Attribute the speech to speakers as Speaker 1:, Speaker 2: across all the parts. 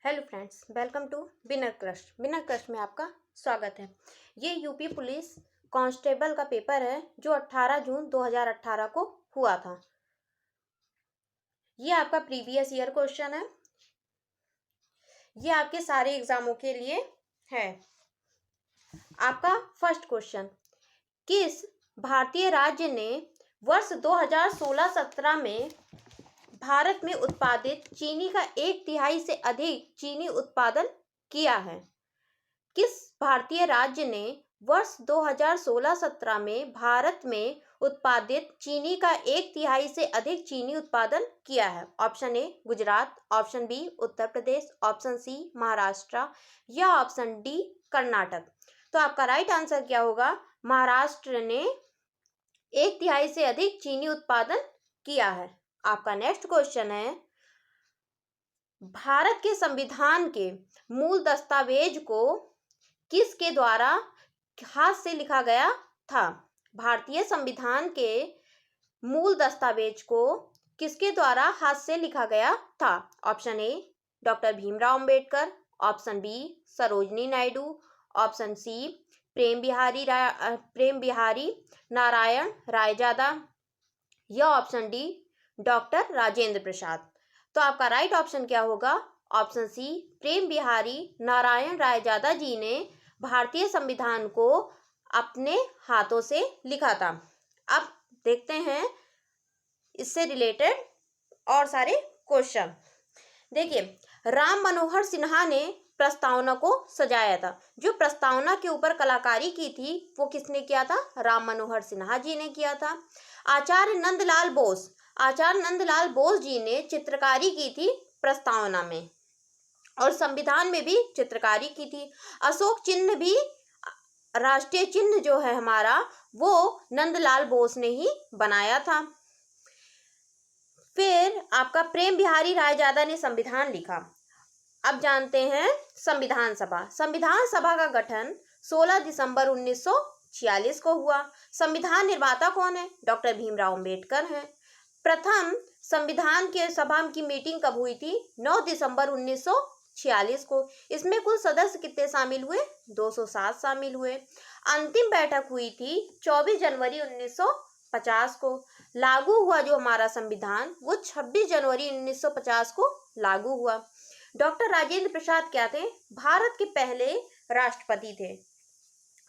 Speaker 1: Hello friends, welcome to winner crust में आपका स्वागत है। ये यूपी पुलिस कांस्टेबल का पेपर है जो 18 जून 2018 को हुआ था। ये आपका प्रीवियस ईयर क्वेश्चन है। ये आपके सारे एग्जामों के लिए है। आपका फर्स्ट क्वेश्चन, किस भारतीय राज्य ने वर्ष 2016-17 में भारत में उत्पादित चीनी का 1/3 से अधिक चीनी उत्पादन किया है? किस भारतीय राज्य ने वर्ष 2016-17 में भारत में उत्पादित चीनी का 1/3 से अधिक चीनी उत्पादन किया है? Option A Gujarat, option B Uttar Pradesh, option C Maharashtra या ऑप्शन डी कर्नाटक। तो आपका राइट आंसर क्या होगा? महाराष्ट्र ने 1/3 से अधिक चीनी उत्पादन किया है। आपका नेक्स्ट क्वेश्चन है, भारत के संविधान के मूल दस्तावेज को किसके द्वारा हाथ से लिखा गया था? भारतीय संविधान के मूल दस्तावेज को किसके द्वारा हाथ से लिखा गया था? Option A doctor Bhimrao Ambedkar, option B Sarojini Naidu, option C Prem Bihari Narayan Raizada या option D doctor Rajendra Prasad. तो आपका राइट ऑप्शन क्या होगा? ऑप्शन सी प्रेम बिहारी नारायण रायजादा जी ने भारतीय संविधान को अपने हाथों से लिखा था। अब देखते हैं इससे रिलेटेड और सारे क्वेश्चन। देखिए, राम मनोहर सिन्हा ने प्रस्तावना को सजाया था। जो प्रस्तावना के ऊपर कलाकारी की थी वो किसने किया था? राम मनोहर सिन्हा जी ने किया था। आचार्य नंदलाल बोस जी ने चित्रकारी की थी प्रस्तावना में, और संविधान में भी चित्रकारी की थी। अशोक चिन्ह भी, राष्ट्रीय चिन्ह जो है हमारा, वो नंदलाल बोस ने ही बनाया था। फिर आपका प्रेम बिहारी रायजादा ने संविधान लिखा। अब जानते हैं संविधान सभा का गठन 16 दिसंबर 1946 को हुआ। संविधान निर्माता कौन है? डॉक्टर भीमराव अंबेडकर हैं। प्रथम संविधान के सभा की मीटिंग कब हुई थी? 9 दिसंबर 1946 को। इसमें कुल सदस्य कितने शामिल हुए? 207 शामिल हुए। अंतिम बैठक हुई थी 24 जनवरी 1950 को। लागू हुआ जो हमारा संविधान वो 26 जनवरी 1950 को लागू हुआ। डॉक्टर राजेंद्र प्रसाद क्या थे? भारत के पहले राष्ट्रपति थे।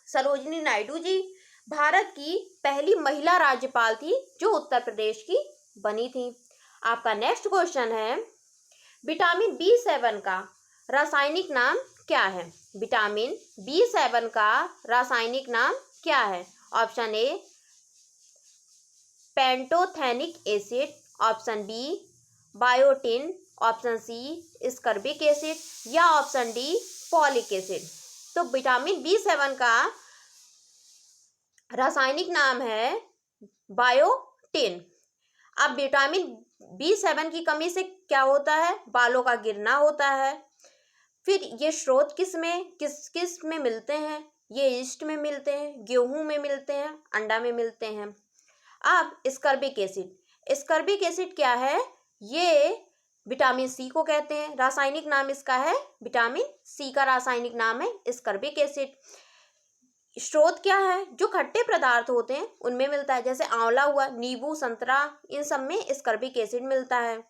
Speaker 1: सरोजिनी नायडू जी भारत की पहली महिला राज्यपाल थी जो उत्तर प्रदेश की बनी थी। आपका नेक्स्ट क्वेश्चन है, विटामिन B7 का रासायनिक नाम क्या है? विटामिन B7 का रासायनिक नाम क्या है? Option A pantothenic acid, option B biotin, option C ascorbic acid या ऑप्शन डी फॉलिक एसिड। तो विटामिन B7 का रासायनिक नाम है बायोटिन। अब विटामिन B7 की कमी से क्या होता है? बालों का गिरना होता है। फिर ये स्रोत किस में मिलते हैं? ये ईस्ट में मिलते हैं, गेहूं में मिलते हैं, अंडा में मिलते हैं। अब स्कर्बिक एसिड क्या है? ये विटामिन सी को कहते हैं। रासायनिक नाम इसका है, विटामिन सी का रासायनिक नाम है स्कर्बिक एसिड। स्रोत क्या है? जो खट्टे पदार्थ होते हैं उनमें मिलता है, जैसे आंवला हुआ, नींबू, संतरा, इन सब में स्कर्बिक एसिड मिलता है।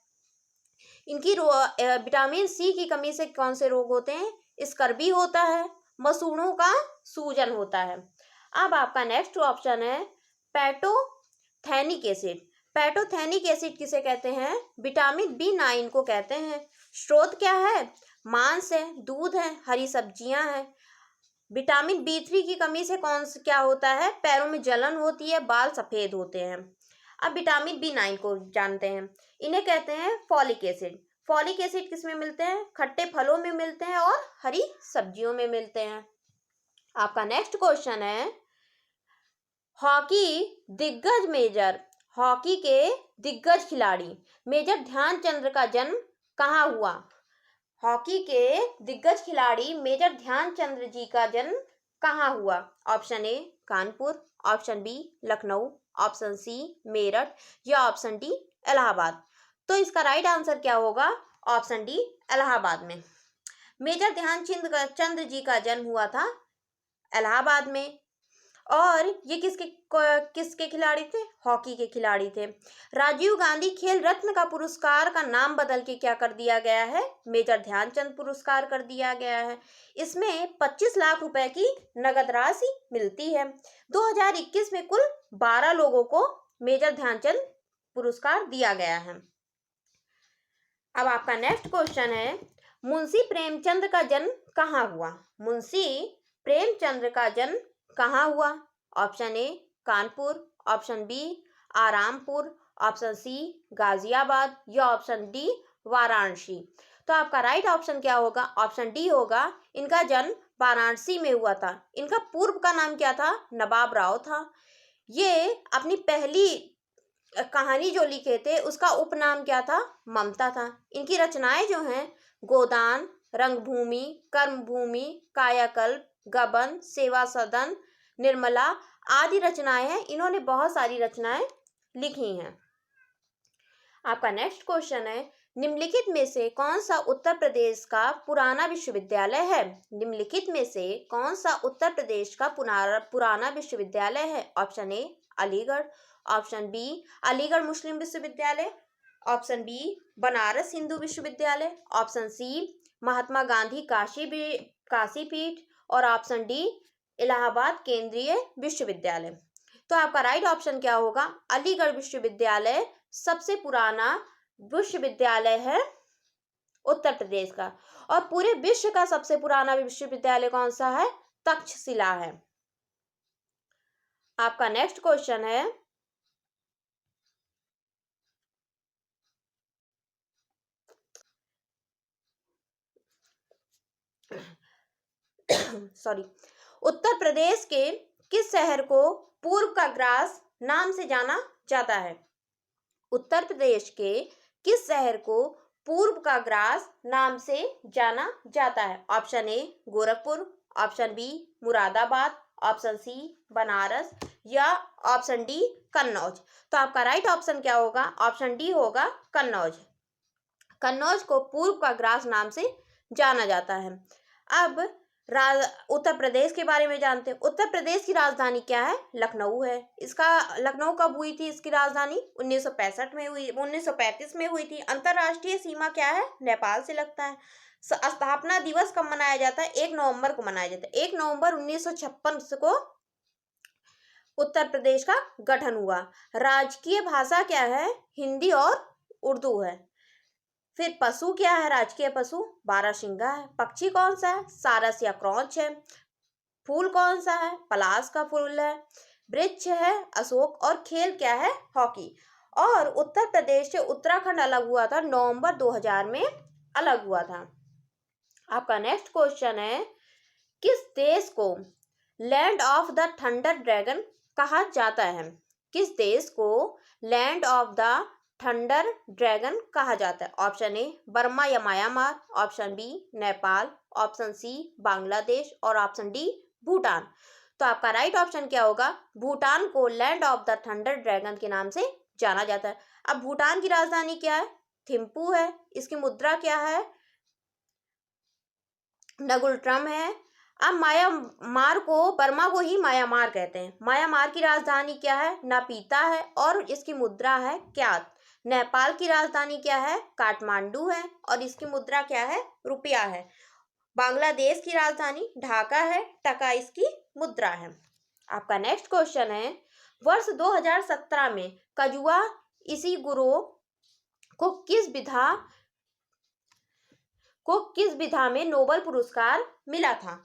Speaker 1: इनकी विटामिन सी की कमी से कौन से रोग होते हैं? स्कर्बी होता है, मसूड़ों का सूजन होता है। अब आपका नेक्स्ट ऑप्शन है पेंटोथेनिक एसिड किसे कहते हैं? विटामिन B9 को कहते हैं। स्रोत क्या है? मांस है, दूध है, हरी सब्जियां हैं। विटामिन B3 की कमी से क्या होता है? पैरों में जलन होती है, बाल सफेद होते हैं। अब विटामिन B9 को जानते हैं, इन्हें कहते हैं फॉलिक एसिड किस में मिलते हैं? खट्टे फलों में मिलते हैं और हरी सब्जियों में मिलते हैं। आपका नेक्स्ट क्वेश्चन है, हॉकी के दिग्गज खिलाड़ी मेजर ध्यानचंद का जन्म कहाँ हुआ? हॉकी के दिग्गज खिलाड़ी मेजर ध्यानचंद जी का जन्म कहाँ हुआ? Option A Kanpur, option B Lucknow, option C Meerut या ऑप्शन डी इलाहाबाद। तो इसका राइट आंसर क्या होगा? ऑप्शन डी इलाहाबाद में। मेजर ध्यानचंद जी का जन्म हुआ था इलाहाबाद में। और ये किसके खिलाड़ी थे? हॉकी के खिलाड़ी थे। राजीव गांधी खेल रत्न का पुरस्कार का नाम बदल के क्या कर दिया गया है? मेजर ध्यानचंद पुरस्कार कर दिया गया है। इसमें 25 लाख रुपए की नगद राशि मिलती है। 2021 में कुल 12 लोगों को मेजर ध्यानचंद पुरस्कार दिया गया है। अब आपका नेक्स्ट क्वेश्चन है, मुंशी प्रेमचंद का जन्म कहाँ हुआ? मुंशी प्रेमचंद का जन्म कहाँ हुआ? Option A Kanpur, option B Arampur, option C Ghaziabad या ऑप्शन डी वाराणसी। तो आपका राइट ऑप्शन क्या होगा? ऑप्शन डी होगा। इनका जन्म वाराणसी में हुआ था। इनका पूर्व का नाम क्या था? नवाब राव था। ये अपनी पहली कहानी जो लिखे थे उसका उपनाम क्या था? ममता था। इनकी रचनाएं जो हैं गोदान, रंगभूमि, कर्मभूमि, कायाकल्प, गबन, सेवा सदन, निर्मला आदि रचनाएं हैं। इन्होंने बहुत सारी रचनाएं लिखी हैं। आपका नेक्स्ट क्वेश्चन है, निम्नलिखित में से कौन सा उत्तर प्रदेश का पुराना विश्वविद्यालय है? निम्नलिखित में से कौन सा उत्तर प्रदेश का पुराना विश्वविद्यालय है? Option A Aligarh, option B Aligarh Muslim विश्वविद्यालय, ऑप्शन बी बनारस हिंदू विश्वविद्यालय, ऑप्शन सी महात्मा गांधी काशी पीठ और ऑप्शन डी इलाहाबाद केंद्रीय विश्वविद्यालय। तो आपका राइट ऑप्शन क्या होगा? अलीगढ़ विश्वविद्यालय सबसे पुराना विश्वविद्यालय है उत्तर प्रदेश का। और पूरे विश्व का सबसे पुराना विश्वविद्यालय कौन सा है? तक्षशिला है। आपका नेक्स्ट क्वेश्चन है, सॉरी, उत्तर प्रदेश के किस शहर को पूर्व का ग्रास नाम से जाना जाता है? उत्तर प्रदेश के किस शहर को पूर्व का ग्रास नाम से जाना जाता है? Option A Gorakhpur, option B Moradabad, option C Banaras या ऑप्शन डी कन्नौज। तो आपका राइट ऑप्शन क्या होगा? ऑप्शन डी होगा कन्नौज। कन्नौज को पूर्व का ग्रास नाम से जाना जाता है। अब उत्तर प्रदेश के बारे में जानते हैं। उत्तर प्रदेश की राजधानी क्या है? लखनऊ है। लखनऊ कब हुई थी इसकी राजधानी? 1965 में हुई, 1935 में हुई थी। अंतरराष्ट्रीय सीमा क्या है? नेपाल से लगता है। स्थापना दिवस कब मनाया जाता है? 1 नवंबर को मनाया जाता है। 1 नवंबर 1956 को उत्तर प्रदेश का गठन हुआ। राजकीय भाषा क्या है? हिंदी और उर्दू है। फिर पशु क्या है? राजकीय पशु बारहसिंगा है। पक्षी कौन सा है? सारस या क्रौंच है। फूल कौन सा है? पलाश का फूल है। वृक्ष है अशोक। और खेल क्या है? हॉकी। और उत्तर प्रदेश से उत्तराखंड अलग हुआ था, नवंबर 2000 में अलग हुआ था। आपका नेक्स्ट क्वेश्चन है, किस देश को land of the thunder dragon कहा जाता है? किस देश को land of the thunder dragon कहा जाता है? ऑप्शन ए बर्मा या Myanmar, option B Nepal, option C Bangladesh और ऑप्शन डी भूटान। तो आपका राइट ऑप्शन क्या होगा? भूटान को land of the thunder dragon के नाम से जाना जाता है। अब भूटान की राजधानी क्या है? थिम्पू है। इसकी मुद्रा क्या है? नगुलट्रम है। अब म्यांमार को, बर्मा को ही म्यांमार कहते हैं। म्यांमार की राजधानी क्या है? नापीता है और इसकी मुद्रा है क्यात। नेपाल की राजधानी क्या है? काठमांडू है और इसकी मुद्रा क्या है? रुपया है। बांग्लादेश की राजधानी ढाका है, टका इसकी मुद्रा है। आपका नेक्स्ट क्वेश्चन है, वर्ष 2017 में कजुआ इशिगुरो को किस विधा में नोबेल पुरस्कार मिला था?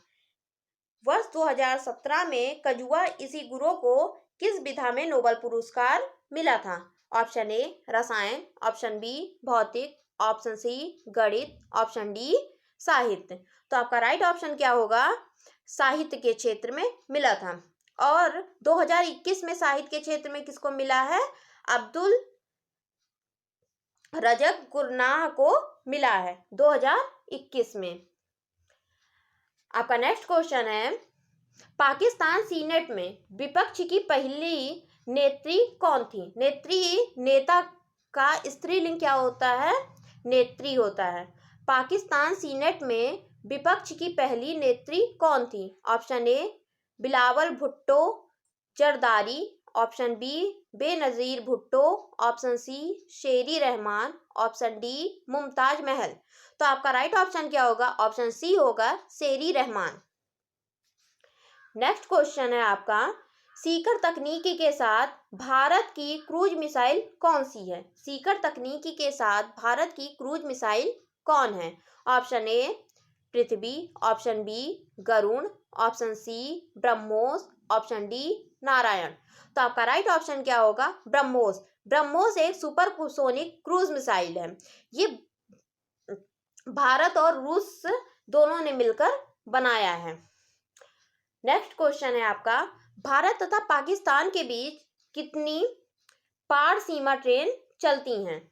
Speaker 1: वर्ष 2017 में कजुआ इशिगुरो को किस विधा में नोबेल पुरस्कार मिला था? ऑप्शन ए रसायन, ऑप्शन बी भौतिक, ऑप्शन सी गणित, ऑप्शन डी साहित्य। तो आपका राइट ऑप्शन क्या होगा? साहित्य के क्षेत्र में मिला था। और 2021 में साहित्य के क्षेत्र में किसको मिला है? अब्दुल रजक गुरनाह को मिला है 2021 में। आपका नेक्स्ट क्वेश्चन है, पाकिस्तान सीनेट में विपक्ष की पहली नेत्री कौन थी? नेता का स्त्रीलिंग क्या होता है? नेत्री होता है। पाकिस्तान सीनेट में विपक्ष की पहली नेत्री कौन थी? Option A Bilawal Bhutto Zardari, option B Benazir Bhutto, option C Sherry Rehman, option D Mumtaz Mahal. तो आपका राइट ऑप्शन क्या होगा? ऑप्शन सी होगा शेरी रहमान। नेक्स्ट क्वेश्चन है आपका, सीकर तकनीकी के साथ भारत की क्रूज मिसाइल कौन सी है? सीकर तकनीकी के साथ भारत की क्रूज मिसाइल कौन है? Option A Prithvi, option B Garun, option C BrahMos, option D Narayan. तो आपका राइट ऑप्शन क्या होगा? ब्रह्मोस। ब्रह्मोस एक सुपरसोनिक क्रूज मिसाइल है। ये भारत और रूस दोनों ने मिलकर बनाया है। नेक्स्ट क्वेश्चन है आपका, भारत तथा पाकिस्तान के बीच कितनी पार सीमा ट्रेन चलती हैं?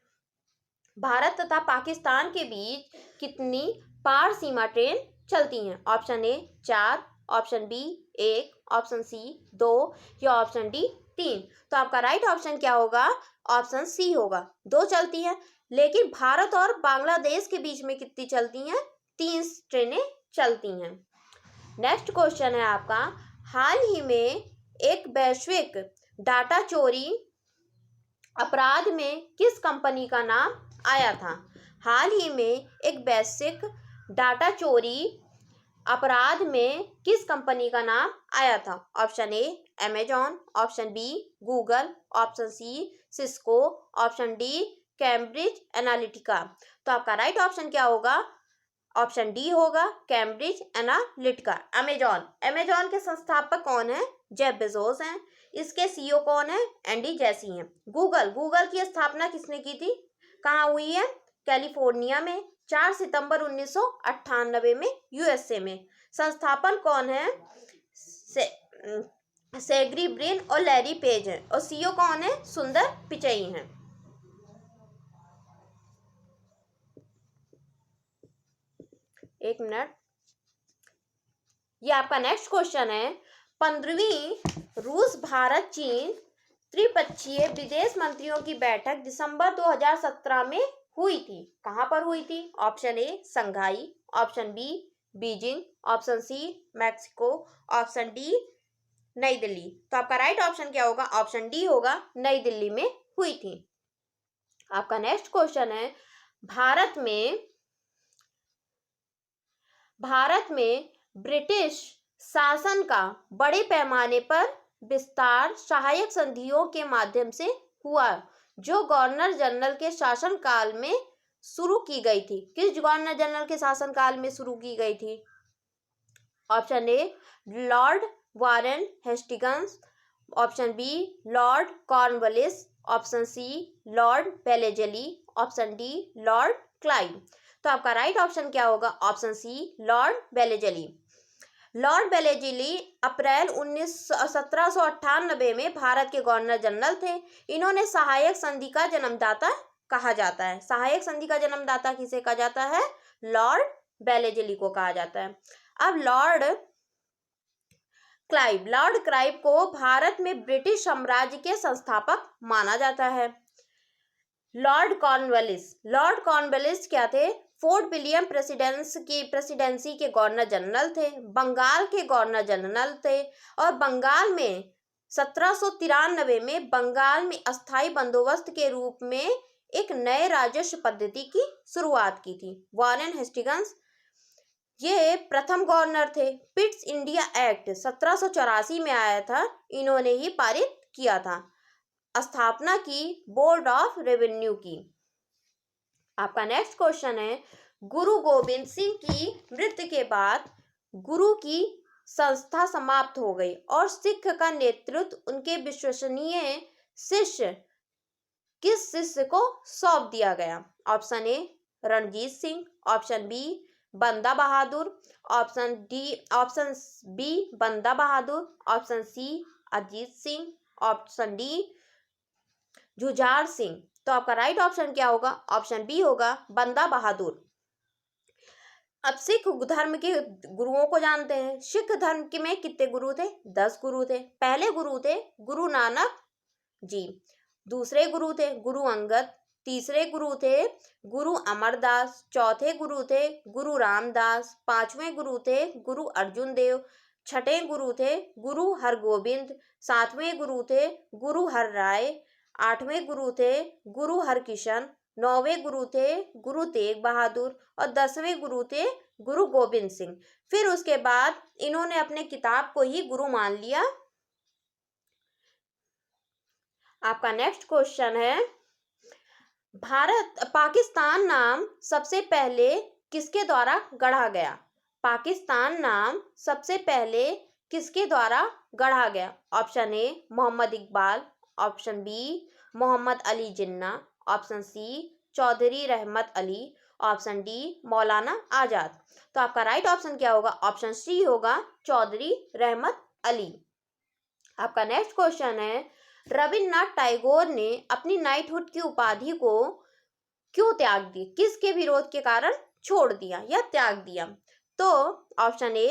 Speaker 1: भारत तथा पाकिस्तान के बीच कितनी पार सीमा ट्रेन चलती हैं? Option A 4, option B 1, option C 2 या ऑप्शन डी 3। तो आपका राइट ऑप्शन क्या होगा? ऑप्शन सी होगा, 2 चलती हैं। लेकिन भारत और बांग्लादेश के बीच में कितनी चलती हैं? 3 ट्रेनें चलती हैं। नेक्स्ट क्वेश्चन है आपका, हाल ही में एक वैश्विक डाटा चोरी अपराध में किस कंपनी का नाम आया था? हाल ही में एक वैश्विक डाटा चोरी अपराध में किस कंपनी का नाम आया था? Option A Amazon, option B Google, option C Cisco, option D Cambridge Analytica. तो आपका राइट ऑप्शन क्या होगा? ऑप्शन डी होगा कैम्ब्रिज एनालिटिका। अमेजॉन के संस्थापक कौन है? जेफ बेजोस हैं। इसके सीईओ कौन है? एंडी जैसी हैं। गूगल की स्थापना किसने की थी? कहाँ हुई है? कैलिफोर्निया में 4 सितंबर 1998 में यूएसए में। संस्थापन कौन है? सेर्गी ब्रिन और लैरी पेज हैं। और सीईओ कौन है? सुंदर पिचई हैं। एक मिनट, ये आपका नेक्स्ट क्वेश्चन है, 15वीं रूस भारत चीन त्रिपक्षीय विदेश मंत्रियों की बैठक दिसंबर 2017 में हुई थी। कहाँ पर हुई थी? Option A Shanghai, option B Beijing, option C Mexico, option D Nai Delhi. तो आपका राइट ऑप्शन क्या होगा? ऑप्शन डी होगा, नई दिल्ली में हुई थी। आपका नेक्स्ट क्वेश्चन है, भारत में ब्रिटिश शासन का बड़े पैमाने पर विस्तार सहायक संधियों के माध्यम से हुआ, जो गवर्नर जनरल के शासनकाल में शुरू की गई थी। किस गवर्नर जनरल के शासनकाल में शुरू की गई थी? Option A Lord Warren Hastings, option B Lord Cornwallis, option C Lord Wellesley, option D Lord Clive. तो आपका राइट ऑप्शन क्या होगा? Option C Lord Wellesley. Lord Wellesley April 1798 में भारत के गवर्नर जनरल थे। इन्होंने सहायक संधि का जन्मदाता कहा जाता है। सहायक संधि का जन्मदाता किसे कहा जाता है? लॉर्ड वेलेस्ली को कहा जाता है। अब लॉर्ड क्लाइव को भारत में ब्रिटिश साम्राज्य के संस्थापक माना जाता है। लॉर्ड कॉर्नवालिस क्या थे? फोर्ट विलियम प्रेसिडेंसी के गवर्नर जनरल थे, बंगाल के गवर्नर जनरल थे और बंगाल में 1793 में बंगाल में अस्थायी बंदोबस्त के रूप में एक नए राजस्व पद्धति की शुरुआत की थी। वारेन हेस्टिंग्स ये प्रथम गवर्नर थे। पिट्स इंडिया एक्ट 1784 में आया था, इन्होंने ही पारित किया था। स्थापना की बोर्ड ऑफ रेवेन्यू की। आपका नेक्स्ट क्वेश्चन है, गुरु गोबिंद सिंह की मृत्यु के बाद गुरु की संस्था समाप्त हो गई और सिख का नेतृत्व उनके विश्वसनीय शिष्य किस शिष्य को सौंप दिया गया? Option A Ranjit Singh, option B Banda Bahadur, option B Banda Bahadur, option C Ajit Singh, option D Jujhar Singh. तो आपका राइट ऑप्शन क्या होगा? ऑप्शन बी होगा बंदा बहादुर। अब सिख धर्म के गुरुओं को जानते हैं। सिख धर्म के में कितने गुरु थे? 10 गुरु थे। पहले गुरु थे गुरु नानक जी, दूसरे गुरु थे गुरु अंगद, तीसरे गुरु थे गुरु अमरदास, चौथे गुरु थे गुरु रामदास, पांचवें गुरु थे गुरु अर्जुन देव, छठे गुरु थे गुरु हरगोबिंद, सातवें गुरु थे गुरु हरराय, आठवें गुरु थे गुरु हरकिशन, नौवें गुरु थे गुरु तेग बहादुर और 10वें गुरु थे गुरु गोबिंद सिंह। फिर उसके बाद इन्होंने अपने किताब को ही गुरु मान लिया। आपका नेक्स्ट क्वेश्चन है, पाकिस्तान नाम सबसे पहले किसके द्वारा गढ़ा गया? पाकिस्तान नाम सबसे पहले किसके द्वारा गढ़ा गया? Option A Mohammad Iqbal, option B Mohammad Ali Jinnah, option C Chaudhry Rahmat Ali, option D Maulana Azad. तो आपका राइट ऑप्शन क्या होगा? ऑप्शन सी होगा चौधरी रहमत अली। आपका नेक्स्ट क्वेश्चन है, रविन्द्रनाथ टैगोर ने अपनी नाइटहुड की उपाधि को क्यों त्याग दी? किसके विरोध के कारण छोड़ दिया या त्याग दिया? तो option A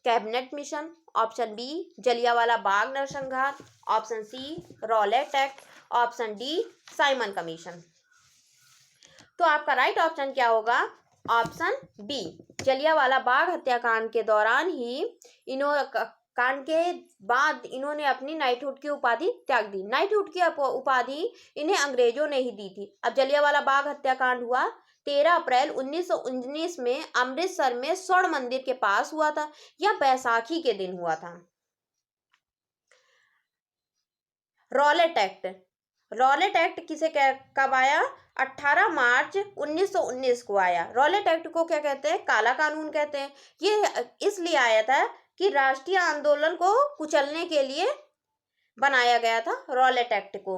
Speaker 1: Cabinet Mission, option B Jallianwala Bagh नरसंहार, option C Rowlatt Act, option D Simon Commission. तो आपका राइट ऑप्शन क्या होगा? ऑप्शन बी जलियांवाला बाग हत्याकांड के दौरान ही कांड के बाद इन्होंने अपनी नाइटहुड की उपाधि त्याग दी। नाइटहुड की उपाधि इन्हें अंग्रेजों ने ही दी थी। अब जलियांवाला बाग हत्याकांड हुआ 13 अप्रैल 1919 में अमृतसर में स्वर्ण मंदिर के पास हुआ था। यह बैसाखी के दिन हुआ था। रॉलेट एक्ट, रॉलेट एक्ट किसे कब आया? 18 मार्च 1919 को आया। रॉलेट एक्ट को क्या कहते हैं? काला कानून कहते हैं। ये इसलिए आया था कि राष्ट्रीय आंदोलन को कुचलने के लिए बनाया गया था रॉलेट एक्ट को।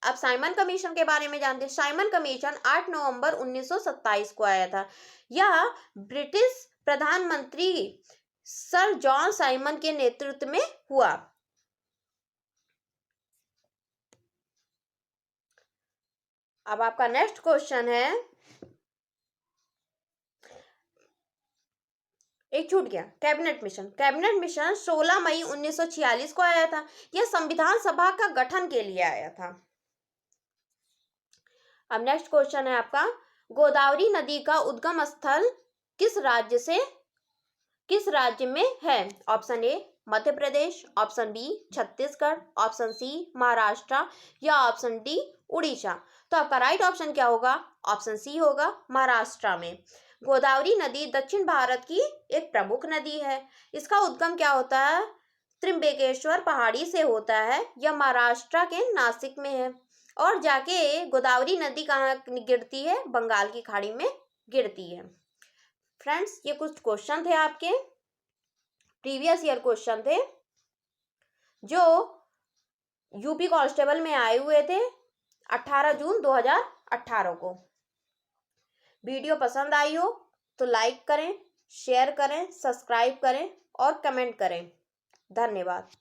Speaker 1: अब साइमन कमीशन के बारे में जानते हैं। साइमन कमीशन 8 नवंबर 1927 को आया था। यह ब्रिटिश प्रधानमंत्री सर जॉन साइमन के नेतृत्व में हुआ। अब आपका नेक्स्ट क्वेश्चन है, एक छूट गया, कैबिनेट मिशन। कैबिनेट मिशन 16 मई 1946 को आया था। यह संविधान सभा का गठन के लिए आया था। अब नेक्स्ट क्वेश्चन है आपका, गोदावरी नदी का उद्गम स्थल किस राज्य में है? Option A Madhya Pradesh, option B Chhattisgarh, option C Maharashtra या ऑप्शन डी उड़ीसा। तो आपका राइट ऑप्शन क्या होगा? ऑप्शन सी होगा महाराष्ट्र में। गोदावरी नदी दक्षिण भारत की एक प्रमुख नदी है। इसका उद्गम क्या होता है? त्रिम्बकेश्वर पहाड़ी से होता है। यह महाराष्ट्र के नासिक में है और जाके गोदावरी नदी कहाँ गिरती है? बंगाल की खाड़ी में गिरती है। फ्रेंड्स, ये कुछ क्वेश्चन थे आपके, प्रीवियस ईयर क्वेश्चन थे जो यूपी कांस्टेबल में आए हुए थे 18 जून 2018 को। वीडियो पसंद आई हो तो लाइक करें, शेयर करें, सब्सक्राइब करें और कमेंट करें। धन्यवाद।